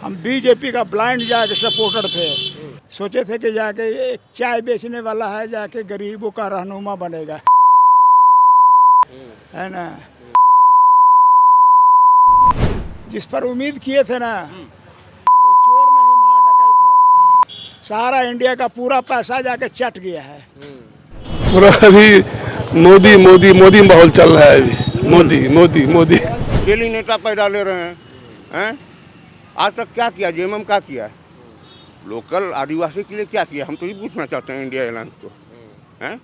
हम बीजेपी का ब्लाइंड जाके सपोर्टर थे। सोचे थे कि जाके एक चाय बेचने वाला है जाके गरीबों का रहनुमा बनेगा, है ना। जिस पर उम्मीद किए थे ना, वो चोर नहीं महाडकैत है। सारा इंडिया का पूरा पैसा जाके चट गया है। पूरा अभी मोदी मोदी मोदी माहौल चल रहा है अभी। मोदी मोदी मोदी डेली नेता पैदा ले रहे हैं। आज तक क्या किया? जेएमएम क्या किया? लोकल आदिवासी के लिए क्या किया? हम तो ये पूछना चाहते हैं इंडिया अलायंस को, हैं?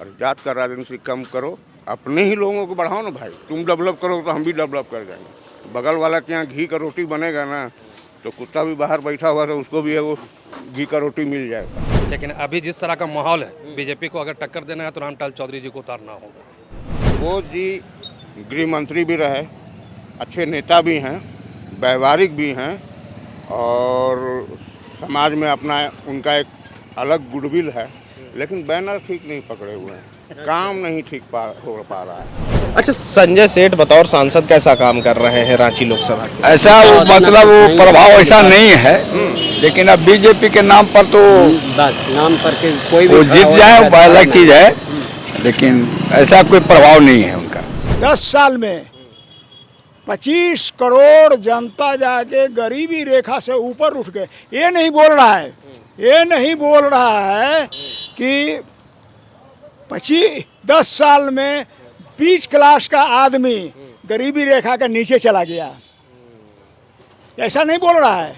और जात का राजनीति कम करो, अपने ही लोगों को बढ़ाओ ना भाई। तुम डेवलप करो तो हम भी डेवलप कर जाएंगे। बगल वाला के यहाँ घी का रोटी बनेगा ना, तो कुत्ता भी बाहर बैठा हुआ तो उसको भी वो घी का रोटी मिल जाएगा। लेकिन अभी जिस तरह का माहौल है, बीजेपी को अगर टक्कर देना है तो रामटाल चौधरी जी को उतारना होगा। वो जी गृह मंत्री भी रहे, अच्छे नेता भी हैं, व्यवहारिक भी हैं, और समाज में अपना उनका एक अलग गुडविल है, लेकिन बैनर ठीक नहीं पकड़े हुए हैं, काम नहीं ठीक हो पा रहा है। अच्छा, संजय सेठ बतौर सांसद कैसा काम कर रहे हैं रांची लोकसभा के? ऐसा वो मतलब वो प्रभाव ऐसा नहीं है, लेकिन अब बीजेपी के नाम पर तो नाम पर के कोई वो भी जीत जाए वो अलग चीज है, लेकिन ऐसा कोई प्रभाव नहीं है उनका। 10 साल में 25 करोड़ जनता जाके गरीबी रेखा से ऊपर उठ गए। ये नहीं बोल रहा है, ये नहीं बोल रहा है कि 10 साल में 20 क्लास का आदमी गरीबी रेखा के नीचे चला गया। ऐसा नहीं बोल रहा है।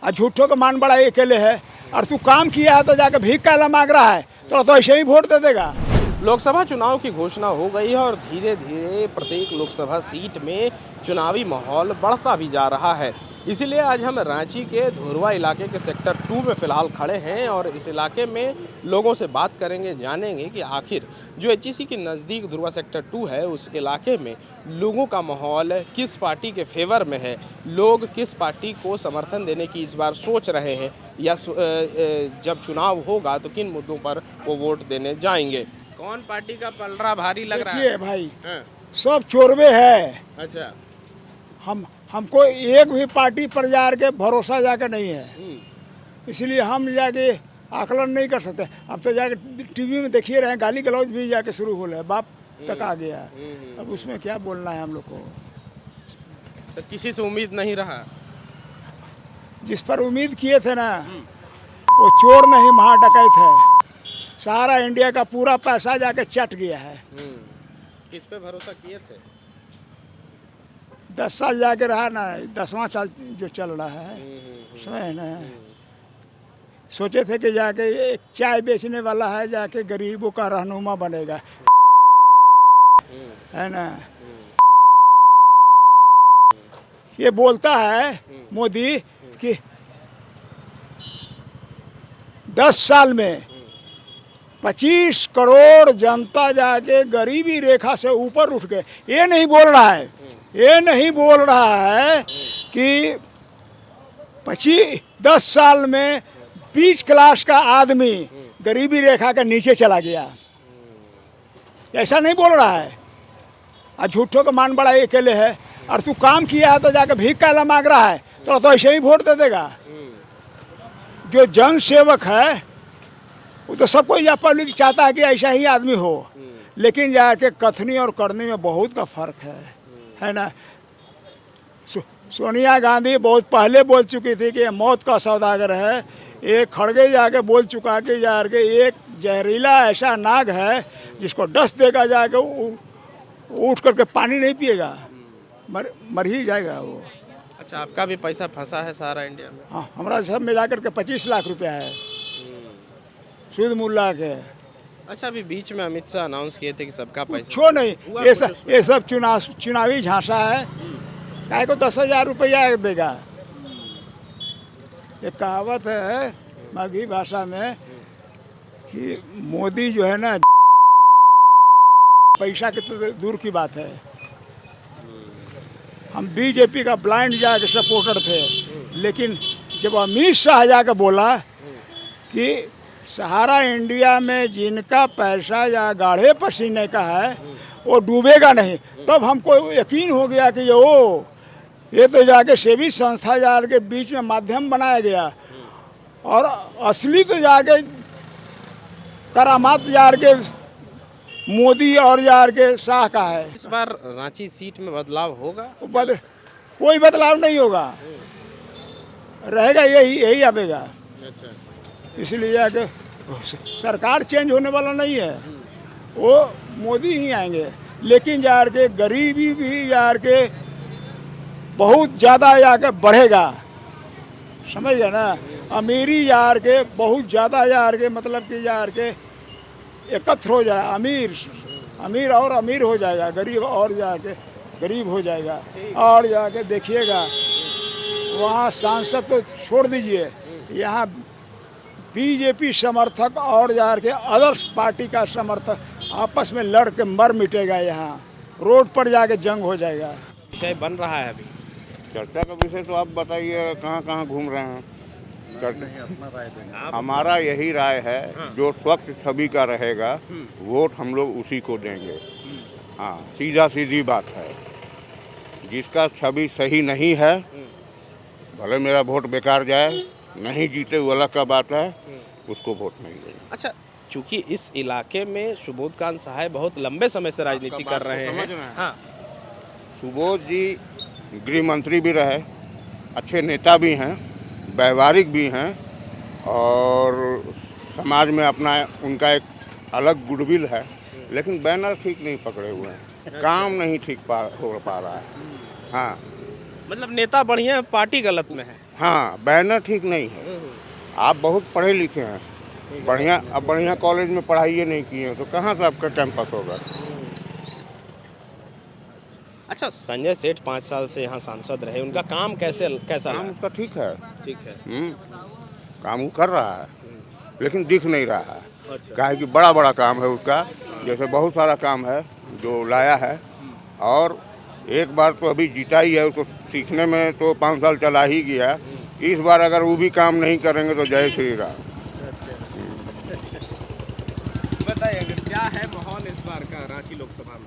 और झूठों का मान बड़ा ये अकेले है, और तू काम किया है तो जाके भीख काला मांग रहा है तो ऐसे ही वोट दे देगा। लोकसभा चुनाव की घोषणा हो गई है और धीरे धीरे प्रत्येक लोकसभा सीट में चुनावी माहौल बढ़ता भी जा रहा है। इसीलिए आज हम रांची के धुरवा इलाके के सेक्टर 2 में फ़िलहाल खड़े हैं और इस इलाके में लोगों से बात करेंगे, जानेंगे कि आखिर जो एचईसी के नज़दीक धुरवा सेक्टर 2 है, उस इलाके में लोगों का माहौल किस पार्टी के फेवर में है, लोग किस पार्टी को समर्थन देने की इस बार सोच रहे हैं, या जब चुनाव होगा तो किन मुद्दों पर वो वोट देने जाएंगे। कौन पार्टी का पलड़ा भारी लग रहा है? भाई सब चोरवे है। अच्छा, हमको एक भी पार्टी पर जाके भरोसा जाके नहीं है, इसलिए हम जाके आकलन नहीं कर सकते। अब तो जाके टीवी में देखिए रहे, गाली गलौज भी जाके शुरू हो रहा है, बाप तक आ गया। अब उसमें क्या बोलना है हम लोग को? तो किसी से उम्मीद नहीं रहा? जिस पर उम्मीद किए थे ना, वो चोर नहीं महाडकैत है। सारा इंडिया का पूरा पैसा जाके चट गया है। किस पे भरोसा किए थे? 10 साल जाके रहा ना, 10वां साल जो चल रहा है, समझ ना। सोचे थे कि जाके एक चाय बेचने वाला है जाके गरीबों का रहनुमा बनेगा, है ना। ये बोलता है मोदी कि 10 साल में 25 करोड़ जनता जाके गरीबी रेखा से ऊपर उठ गए। ये नहीं बोल रहा है, ये नहीं बोल रहा है कि 10 साल में 20 क्लास का आदमी गरीबी रेखा के नीचे चला गया। ऐसा नहीं बोल रहा है। और झूठों का मान बड़ा ये अकेले है, और तू काम किया है तो जाके भीख काला मांग रहा है तो ऐसे ही वोट दे देगा। जो जन सेवक है वो तो सबको या पब्लिक चाहता है कि ऐसा ही आदमी हो, लेकिन जाके कथनी और करनी में बहुत का फर्क है ना। सोनिया गांधी बहुत पहले बोल चुकी थी कि ये मौत का सौदागर है। एक खड़गे जाके बोल चुका कि जाके एक जहरीला ऐसा नाग है जिसको डस देगा, जाके उठ करके पानी नहीं पिएगा, मर ही जाएगा वो। अच्छा, आपका भी पैसा फंसा है सारा इंडिया में? हाँ, हमारा सब मिला करके 25 लाख रुपया है, शुद्ध मूल्य के। अच्छा, अभी बीच में अमित शाह अनाउंस किए थे कि सबका पैसा छो नहीं, ये सब चुनावी झांसा है। काय को 10,000 रुपया देगा। एक कहावत है मगही भाषा में कि मोदी जो है ना, पैसा की तो दूर की बात है। हम बीजेपी का ब्लाइंड जाके सपोर्टर थे, लेकिन जब अमित शाह जाके बोला कि सहारा इंडिया में जिनका पैसा या गाढ़े पसीने का है वो डूबेगा नहीं, तब हमको यकीन हो गया कि ये ये तो जाके सेवी संस्था जाके बीच में माध्यम बनाया गया, और असली तो जाके करामात जाके मोदी और जाके शाह का है। इस बार रांची सीट में बदलाव होगा? कोई बदलाव नहीं होगा, रहेगा यही आवेगा। अच्छा। इसलिए जाके सरकार चेंज होने वाला नहीं है, वो मोदी ही आएंगे। लेकिन यार के गरीबी भी यार के बहुत ज़्यादा यार बढ़ेगा, समझ गए ना। अमीरी यार के बहुत ज़्यादा यार के मतलब कि यार के एकत्र हो जाए, अमीर और अमीर हो जाएगा, गरीब और जाके गरीब हो जाएगा। और जाके देखिएगा वहाँ सांसद तो छोड़ दीजिए, यहाँ बीजेपी समर्थक और जाके अदर्स पार्टी का समर्थक आपस में लड़ के मर मिटेगा। यहाँ रोड पर जाके जंग हो जाएगा। विषय बन रहा है अभी चर्चा का विषय तो आप बताइए, कहाँ कहाँ घूम रहे हैं चर्चा? हमारा यही राय है, जो स्वच्छ छवि का रहेगा वोट हम लोग उसी को देंगे। हाँ, सीधा सीधी बात है। जिसका छवि सही नहीं है, भले मेरा वोट बेकार जाए, नहीं जीते वो अलग का बात है, उसको वोट नहीं देंगे। अच्छा, चूंकि इस इलाके में सुबोध कांत सहाय बहुत लंबे समय से राजनीति कर रहे हैं। हाँ, सुबोध जी गृह मंत्री भी रहे, अच्छे नेता भी हैं, व्यवहारिक भी हैं, और समाज में अपना उनका एक अलग गुडविल है। लेकिन बैनर ठीक नहीं पकड़े हुए हैं, काम नहीं ठीक हो पा रहा है। हाँ, मतलब नेता बढ़िया है, पार्टी गलत में है। हाँ, बैनर ठीक नहीं है। आप बहुत पढ़े लिखे हैं, बढ़िया कॉलेज में पढ़ाई नहीं किए हैं, तो कहाँ से आपका कैंपस होगा? अच्छा, संजय सेठ 5 साल से यहाँ सांसद रहे, उनका काम कैसा काम लगा? उसका ठीक है, ठीक है। काम वो कर रहा है, लेकिन दिख नहीं रहा है। अच्छा। काहे कि बड़ा बड़ा काम है उसका, जैसे बहुत सारा काम है जो लाया है, और एक बार तो अभी जीता ही है, उसको सीखने में तो 5 साल चला ही गया। इस बार अगर वो भी काम नहीं करेंगे तो जय श्री राम। बताइए क्या है माहौल इस बार का रांची लोकसभा में?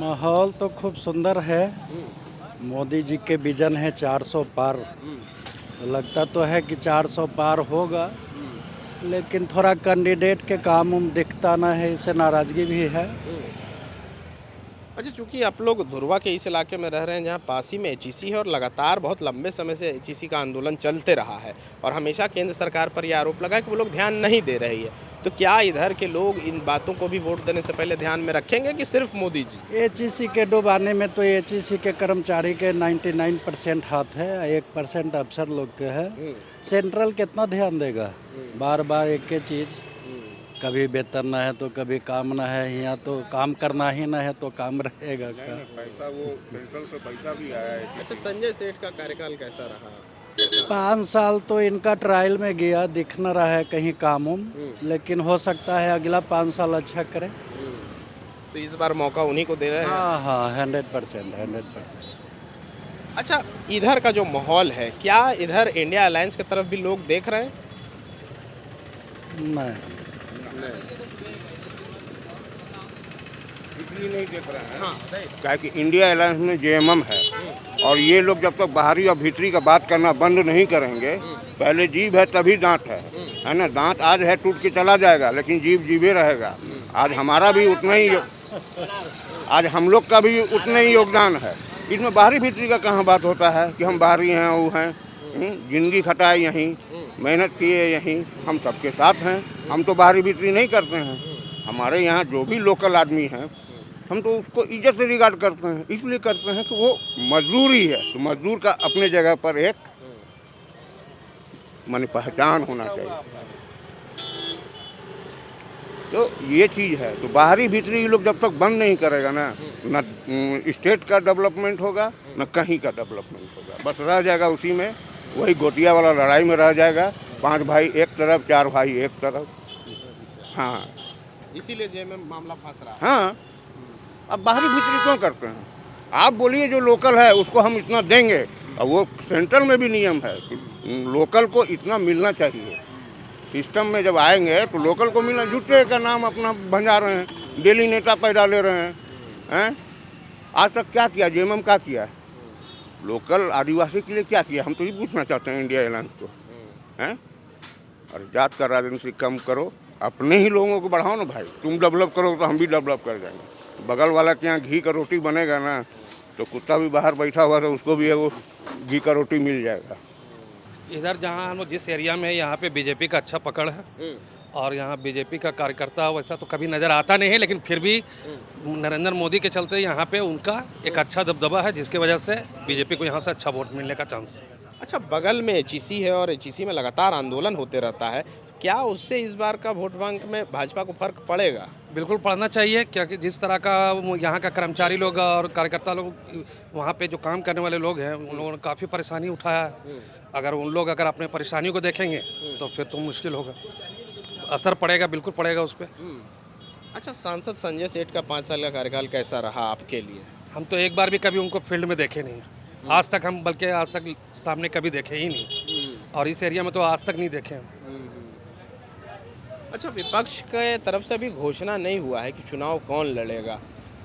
माहौल तो खूब सुंदर है। मोदी जी के विजन है 400 पार, तो लगता तो है कि 400 पार होगा, लेकिन थोड़ा कैंडिडेट के काम दिखता ना है, इससे नाराजगी भी है। अच्छा, चूंकि आप लोग धुरवा के इस इलाके में रह रहे हैं जहां पासी में एचईसी है, और लगातार बहुत लंबे समय से एचईसी का आंदोलन चलते रहा है, और हमेशा केंद्र सरकार पर यह आरोप लगा है कि वो लोग ध्यान नहीं दे रही है, तो क्या इधर के लोग इन बातों को भी वोट देने से पहले ध्यान में रखेंगे कि सिर्फ मोदी जी? एचईसी के डुबाने में तो एचईसी के कर्मचारी के 99% हाथ है, 1% अफसर लोग के है। सेंट्रल कितना ध्यान देगा? बार बार एक ही चीज़, कभी वेतन ना है तो कभी काम ना है। यहाँ तो काम करना ही ना है तो काम रहेगा क्या? पैसा वो सेंट्रल से पैसा भी आया है। अच्छा, संजय सेठ का कार्यकाल कैसा रहा? 5 साल तो इनका ट्रायल में गया, दिख न रहा है कहीं काम उम, लेकिन हो सकता है अगला 5 साल अच्छा करें। तो इस बार मौका उन्हीं को दे रहे हैं? हाँ हाँ, 100%। अच्छा, इधर का जो माहौल है, क्या इधर इंडिया अलायंस की तरफ भी लोग देख रहे हैं? नहीं, इसलिए नहीं देख रहा है। हाँ, क्या कि इंडिया अलायंस में जेएमएम है, और ये लोग जब तक बाहरी और भीतरी का बात करना बंद नहीं करेंगे, पहले जीभ है तभी दांत है ना। दांत आज है, टूट के चला जाएगा, लेकिन जीभ जीभे रहेगा। आज हमारा भी उतना ही, आज हम लोग का भी उतना ही योगदान है। इसमें बाहरी भीतरी का कहाँ बात होता है कि हम बाहरी हैं, वो हैं। जिंदगी खटाए यहीं, मेहनत किए यहीं, हम सबके साथ हैं। हम तो बाहरी भीतरी नहीं करते हैं। हमारे यहाँ जो भी लोकल आदमी हैं, हम तो उसको इज्जत से रिगार्ड करते हैं। इसलिए करते हैं कि वो मजदूरी है, तो मजदूर का अपने जगह पर एक माने पहचान होना चाहिए। तो ये चीज़ है। तो बाहरी भीतरी ये लोग जब तक बंद नहीं करेगा ना, न स्टेट का डेवलपमेंट होगा, न कहीं का डेवलपमेंट होगा। बस रह जाएगा उसी में, वही गोटिया वाला लड़ाई में रह जाएगा। 5 भाई एक तरफ, 4 भाई एक तरफ। हाँ, इसीलिए जेएमएम मामला फंस रहा है। हाँ, अब बाहरी भीतरी क्यों करते हैं? आप बोलिए जो लोकल है उसको हम इतना देंगे, और वो सेंट्रल में भी नियम है कि लोकल को इतना मिलना चाहिए। सिस्टम में जब आएंगे तो लोकल को मिलना। झूठे का नाम अपना भंजा रहे हैं, डेली नेता पैदा ले रहे हैं। आज तक क्या किया जेएमएम? क्या किया? लोकल आदिवासी के लिए क्या किया, हम तो ये पूछना चाहते हैं इंडिया अलायंस को, हैं? और जात का राजनीति कम करो, अपने ही लोगों को बढ़ाओ ना भाई। तुम डेवलप करो तो हम भी डेवलप कर जाएंगे। बगल वाला के यहाँ घी का रोटी बनेगा ना, तो कुत्ता भी बाहर बैठा हुआ तो उसको भी वो घी का रोटी मिल जाएगा। इधर जहाँ हम जिस एरिया में यहाँ पे बीजेपी का अच्छा पकड़ है और यहाँ बीजेपी का कार्यकर्ता वैसा तो कभी नज़र आता नहीं है, लेकिन फिर भी नरेंद्र मोदी के चलते यहाँ पे उनका एक अच्छा दबदबा है, जिसकी वजह से बीजेपी को यहाँ से अच्छा वोट मिलने का चांस है। अच्छा, बगल में एचईसी है और एचईसी में लगातार आंदोलन होते रहता है, क्या उससे इस बार का वोट बैंक में भाजपा को फर्क पड़ेगा? बिल्कुल पढ़ना चाहिए, क्योंकि जिस तरह का यहाँ का कर्मचारी लोग और कार्यकर्ता लोग वहाँ पे जो काम करने वाले लोग हैं उन लोगों ने काफ़ी परेशानी उठाया है। अगर उन लोग अगर अपने परेशानियों को देखेंगे तो फिर तो मुश्किल होगा, असर पड़ेगा, बिल्कुल पड़ेगा उस पर। अच्छा, सांसद संजय सेठ का 5 साल का कार्यकाल कैसा रहा आपके लिए? हम तो एक बार भी कभी उनको फील्ड में देखे नहीं हैं आज तक, हम बल्कि आज तक सामने कभी देखे ही नहीं, और इस एरिया में तो आज तक नहीं देखे हम। अच्छा, विपक्ष के तरफ से अभी घोषणा नहीं हुआ है कि चुनाव कौन लड़ेगा,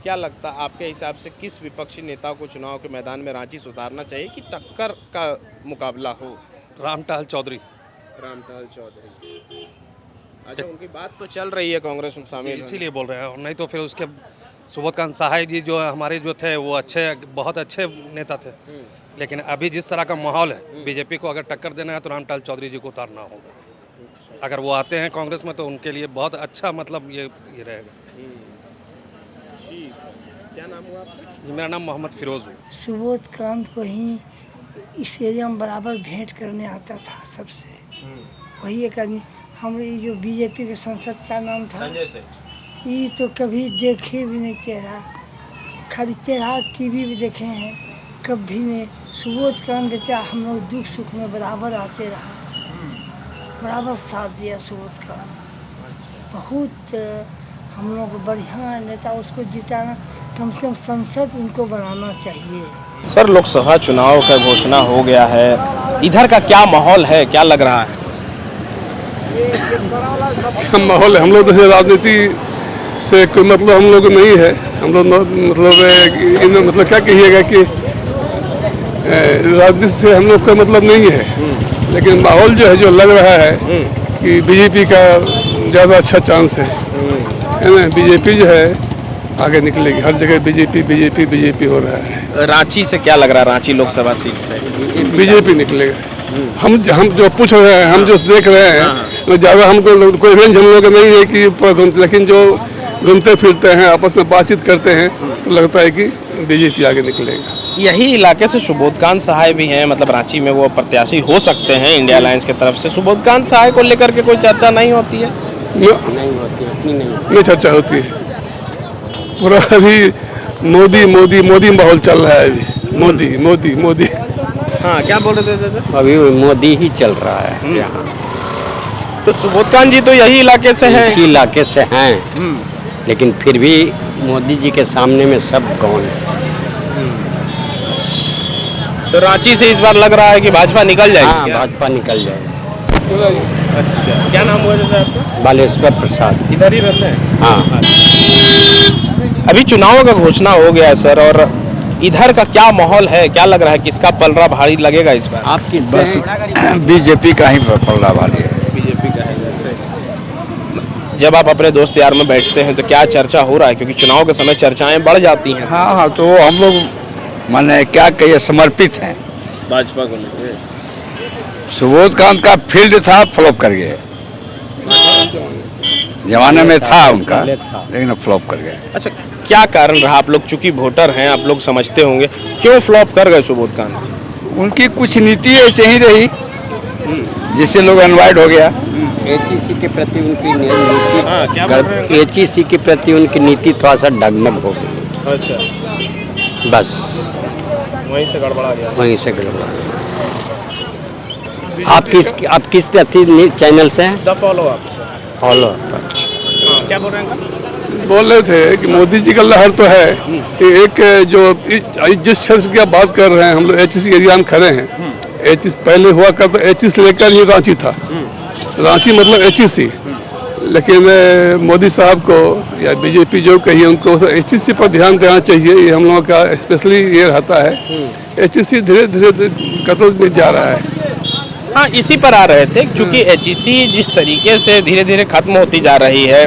क्या लगता है आपके हिसाब से किस विपक्षी नेता को चुनाव के मैदान में रांची से उतारना चाहिए कि टक्कर का मुकाबला हो? रामटहल चौधरी। रामटहल चौधरी, अच्छा, उनकी बात तो चल रही है कांग्रेस में शामिल होने। इसीलिए बोल रहे हैं, और नहीं तो फिर उसके सुबोधकांत सहाय जी जो हमारे जो थे वो अच्छे, बहुत अच्छे नेता थे, लेकिन अभी जिस तरह का माहौल है बीजेपी को अगर टक्कर देना है तो रामटहल चौधरी जी को उतारना होगा। अगर वो आते हैं कांग्रेस में तो उनके लिए बहुत अच्छा, मतलब ये रहेगा। क्या नाम हुआ आपका? जी, मेरा नाम मोहम्मद फिरोज है। सुबोधकांत को ही इस एरिया में बराबर भेंट करने आता था सबसे, वही एक आदमी। हम ये जो बीजेपी के सांसद का नाम था संजय सेठ, ये तो कभी देखे भी नहीं चेहरा, खाली चेहरा टीवी पे देखे हैं, कभी नहीं। सुबोधकांत बेचा हम लोग दुख सुख में बराबर आते रहा, बराबर साथ दिया सुबोधकांत। बहुत हम लोग को बढ़िया नेता, उसको जिताना, कम से कम संसद उनको बनाना चाहिए। सर, लोकसभा चुनाव का घोषणा हो गया है, इधर का क्या माहौल है, क्या लग रहा है? माहौल हम लोग तो राजनीति से कोई मतलब हम लोग को नहीं है। हम लोग मतलब क्या कहिएगा कि राजनीति से हम लोग का मतलब नहीं है, लेकिन माहौल जो है जो लग रहा है कि बीजेपी का ज़्यादा अच्छा चांस है ना। बीजेपी जो है आगे निकलेगी, हर जगह बीजेपी बीजेपी बीजेपी हो रहा है। रांची से क्या लग रहा है, रांची लोकसभा सीट से? बीजेपी निकलेगा। हम जो पूछ रहे हैं, हम जो देख रहे हैं, ज़्यादा हमको कोई रेंज हम लोग नहीं है कि, लेकिन जो घूमते फिरते हैं, आपस में बातचीत करते हैं, तो लगता है कि बीजेपी आगे निकलेगा। यही इलाके से सुबोधकांत सहाय भी हैं, मतलब रांची में वो प्रत्याशी हो सकते हैं इंडिया अलायंस की तरफ से। सुबोधकांत सहाय को लेकर के कोई चर्चा नहीं होती है? नहीं होती, उतनी नहीं। ये चर्चा होती है, पूरा अभी मोदी मोदी मोदी माहौल चल रहा है अभी। मोदी मोदी मोदी। हाँ, क्या बोल रहे थे? अभी मोदी ही चल रहा है यहाँ। तो सुबोधकांत जी तो यही इलाके से हैं। इसी इलाके से हैं, लेकिन फिर भी मोदी जी के सामने में सब कौन है। तो रांची से इस बार लग रहा है कि भाजपा निकल जाएगी? हाँ, भाजपा निकल जाएगी। अच्छा, क्या नाम हुआ जैसे आपका? बालेश्वर प्रसाद। इधर ही रहते हैं? हाँ। अभी चुनाव का घोषणा हो गया है सर, और इधर का क्या माहौल है, क्या लग रहा है, किसका पलड़ा भारी लगेगा इस बार? आप किस? बस बीजेपी का ही पलड़ा भारी है। बीजेपी का है। जैसे जब आप अपने दोस्त यार में बैठते हैं तो क्या चर्चा हो रहा है, क्योंकि चुनाव के समय चर्चाएं बढ़ जाती हैं? हाँ हाँ, तो हम लोग माने क्या कहिए, समर्पित हैं भाजपा को लेकर। सुबोधकांत का फील्ड था, फ्लॉप कर गए। जमाने में था उनका, लेकिन फ्लॉप कर गए। अच्छा, क्या कारण रहा? आप लोग चूंकि वोटर हैं, आप लोग समझते होंगे क्यों फ्लॉप कर गए सुबोधकांत? उनकी कुछ नीति ऐसे ही रही जिससे लोग अनवाइड हो गया। एचईसी के प्रति उनकी नीति, हाँ, क्या बोल रहे हैं? एचईसी के प्रति उनकी नीति थोड़ा सा डगमग हो गई। अच्छा, बस वहीं से गड़बड़ा गया। वहीं से गड़बड़ा। आप किस चैनल से हैं? The follow up. फॉलो। क्या बोल रहे हैं? बोल रहे थे कि मोदी जी का लहर तो है कि एक जो जिस क्षेत्र की आप बात कर रहे हैं, हम लोग एचईसी एरिया में खड़े हैं। एचईसी पहले हुआ करता, एचईसी से लेकर ये रांची था। रांची मतलब एचईसी, लेकिन मोदी साहब को या बीजेपी जो कही उनको एचईसी पर ध्यान देना चाहिए। ये हम लोगों का स्पेशली ये रहता है, एचईसी धीरे धीरे कत्ल में जा रहा है। हाँ, इसी पर आ रहे थे, क्योंकि एचईसी जिस तरीके से धीरे धीरे खत्म होती जा रही है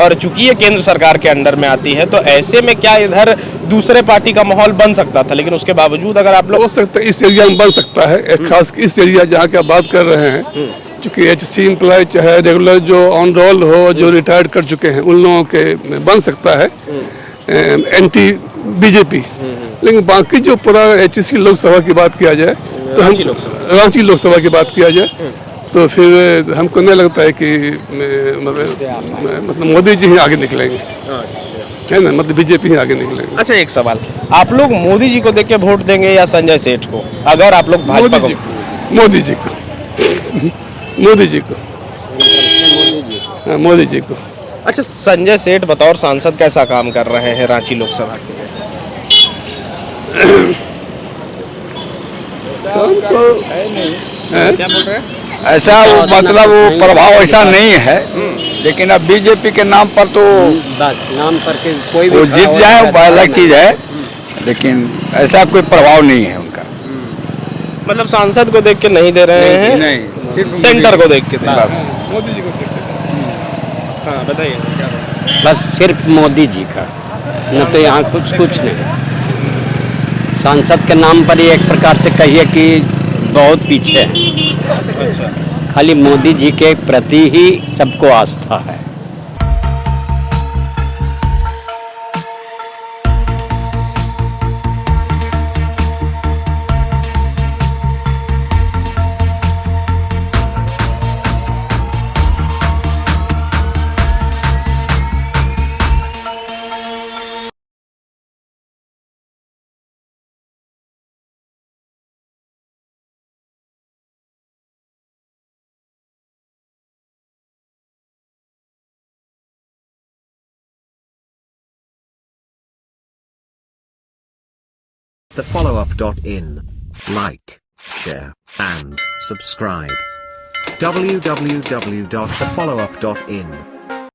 और चूंकि ये केंद्र सरकार के अंडर में आती है, तो ऐसे में क्या इधर दूसरे पार्टी का माहौल बन सकता था, लेकिन उसके बावजूद अगर आप लोग हो सकता है इस एरिया में बन सकता है, एक खास इस एरिया जहाँ की बात कर रहे हैं, क्योंकि एचसी एम्प्लॉय चाहे रेगुलर जो ऑन रोल हो, जो रिटायर्ड कर चुके हैं, उन लोगों के बन सकता है एंटी बीजेपी। लेकिन बाकी जो पूरा एचसी लोकसभा की बात किया जाए तो हम रांची लोकसभा की बात किया जाए तो फिर हमको नहीं लगता है कि मतलब मोदी जी ही आगे निकलेंगे, है ना, मतलब बीजेपी ही आगे निकलेंगे। अच्छा, एक सवाल, आप लोग मोदी जी को देख के वोट देंगे या संजय सेठ को, अगर आप लोग भाजपा को? मोदी जी को मोदी जी को हाँ, मोदी जी को। अच्छा, संजय सेठ बतौर सांसद कैसा काम कर रहे हैं रांची लोकसभा के लिए? क्या बोल रहे हैं? ऐसा वो मतलब वो प्रभाव ऐसा नहीं है, लेकिन अब बीजेपी के नाम पर तो नाम पर के कोई वो जीत जाए वो अलग चीज है, लेकिन ऐसा कोई प्रभाव नहीं है उनका। मतलब सांसद को देख के नहीं दे रहे हैं, नहीं, सिर्फ सेंटर को देख के दे रहे हैं। मोदी जी को हाँ, बताइए क्या बात है? बस सिर्फ मोदी जी का, न तो यहाँ कुछ नहीं। सांसद के नाम पर ही एक प्रकार से कहिए कि बहुत पीछे है। अच्छा, खाली मोदी जी के प्रति ही सबको आस्था है। thefollowup.in. Like, share, and subscribe. www.thefollowup.in